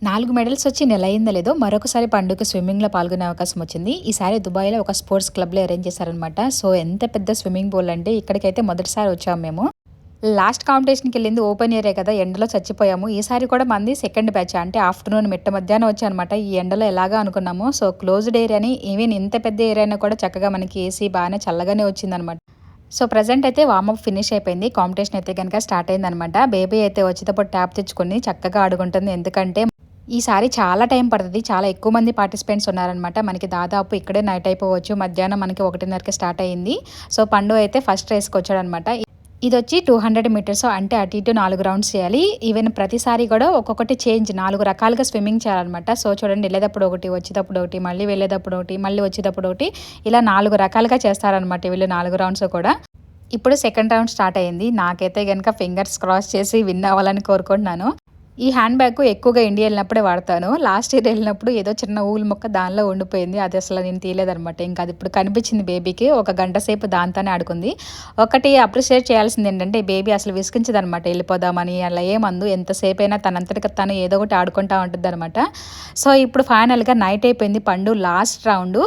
4 medals వచ్చి నెల అయిందో లేదో మరొకసారి పండుగ స్విమ్మింగ్లో పాల్గొనే అవకాశం వచ్చింది. ఈసారి దుబాయ్లో ఒక స్పోర్ట్స్ క్లబ్లో అరేంజ్ చేశారనమాట. సో ఎంత పెద్ద స్విమ్మింగ్ పూల్ అంటే ఇక్కడికైతే మొదటిసారి వచ్చాము మేము. లాస్ట్ కాంపిటీషన్కి వెళ్ళింది ఓపెన్ ఏరియా కదా, ఎండలో చచ్చిపోయాము. ఈసారి కూడా మంది సెకండ్ బ్యాచ్, అంటే ఆఫ్టర్నూన్ మిట్ట మధ్యాహ్నం వచ్చాయన్నమాట. ఈ ఎండలో ఎలాగా అనుకున్నాము. సో క్లోజ్డ్ ఏరియాని, ఈవెన్ ఇంత పెద్ద ఏరియాని కూడా చక్కగా మనకి ఏసీ బాగానే చల్లగానే వచ్చిందనమాట. సో ప్రజెంట్ అయితే వార్మప్ ఫినిష్ అయిపోయింది. కాంపిటీషన్ అయితే కనుక స్టార్ట్ అయిందనమాట. బేబీ అయితే వచ్చేటప్పుడు ట్యాప్ తెచ్చుకొని చక్కగా ఆడుకుంటుంది. ఎందుకంటే ఈసారి చాలా టైం పడుతుంది. చాలా ఎక్కువ మంది పార్టిసిపెంట్స్ ఉన్నారనమాట. మనకి దాదాపు ఇక్కడే నైట్ అయిపోవచ్చు. మధ్యాహ్నం మనకి 1:30కి స్టార్ట్ అయ్యింది. సో పండు అయితే ఫస్ట్ రేస్కి వచ్చాడనమాట. ఇది వచ్చి 200 మీటర్స్, అంటే అటు ఇటు 4 రౌండ్స్ చేయాలి. ఈవెన్ ప్రతిసారి కూడా ఒక్కొక్కటి చేంజ్ 4 రకాలుగా స్విమ్మింగ్ చేయాలన్నమాట. సో చూడండి, వెళ్ళేటప్పుడు ఒకటి, వచ్చేటప్పుడు ఒకటి, మళ్ళీ వెళ్ళేటప్పుడు ఒకటి, మళ్ళీ వచ్చేటప్పుడు ఒకటి, ఇలా 4 రకాలుగా చేస్తారనమాట వీళ్ళు 4 రౌండ్స్ కూడా. ఇప్పుడు సెకండ్ రౌండ్ స్టార్ట్ అయ్యింది. నాకైతే కనుక ఫింగర్స్ క్రాస్ చేసి విన్ అవ్వాలని కోరుకుంటున్నాను. ఈ హ్యాండ్ బ్యాగ్ ఎక్కువగా ఇండియా వెళ్ళినప్పుడే వాడతాను. లాస్ట్ ఇయర్ వెళ్ళినప్పుడు ఏదో చిన్న ఊలు మొక్క దానిలో ఉండిపోయింది. అది అసలు నేను తీయలేదనమాట. ఇంకా అది ఇప్పుడు కనిపించింది బేబీకి. ఒక గంట సేపు దాంతోనే ఆడుకుంది. ఒకటి అప్రిషియేట్ చేయాల్సింది ఏంటంటే, బేబీ అసలు విసిగించదనమాట. వెళ్ళిపోదామని అలా ఏమందు. ఎంతసేపు అయినా తనంతటికి తను ఏదో ఒకటి ఆడుకుంటా ఉంటుంది అనమాట. సో ఇప్పుడు ఫైనల్గా నైట్ అయిపోయింది. పండు లాస్ట్ రౌండ్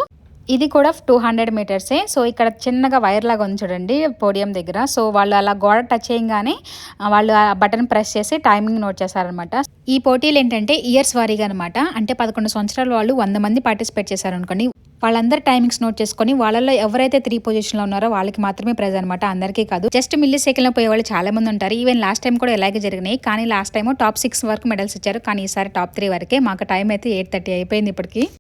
ఇది కూడా 200 మీటర్సే. సో ఇక్కడ చిన్నగా వైర్ లాగా ఉంది చూడండి పోడియం దగ్గర. సో వాళ్ళు అలా గోడ టచ్ చేయగానే వాళ్ళు ఆ బటన్ ప్రెస్ చేసి టైమింగ్ నోట్ చేశారనమాట. ఈ పోటీలు ఏంటంటే ఇయర్స్ వారీగా అనమాట. అంటే 11 సంవత్సరాల వాళ్ళు 100 మంది పార్టిసిపేట్ చేశారనుకోండి. వాళ్ళందరూ టైమింగ్స్ నోట్ చేసుకొని వాళ్ళలో ఎవరైతే 3 పొజిషన్లో ఉన్నారో వాళ్ళకి మాత్రమే ప్రైజ్ అనమాట. అందరికీ కాదు. జస్ట్ మిల్లీ సెకండ్లో పోయే వాళ్ళు చాలా మంది ఉంటారు. ఈవెన్ లాస్ట్ టైం కూడా ఇలాగే జరిగినాయి. కానీ లాస్ట్ టైం టాప్ 6 వరకు మెడల్స్ ఇచ్చారు. కానీ ఈసారి టాప్ 3 వరకే. మాకు టైం అయితే 8:30 అయిపోయింది ఇప్పటికి.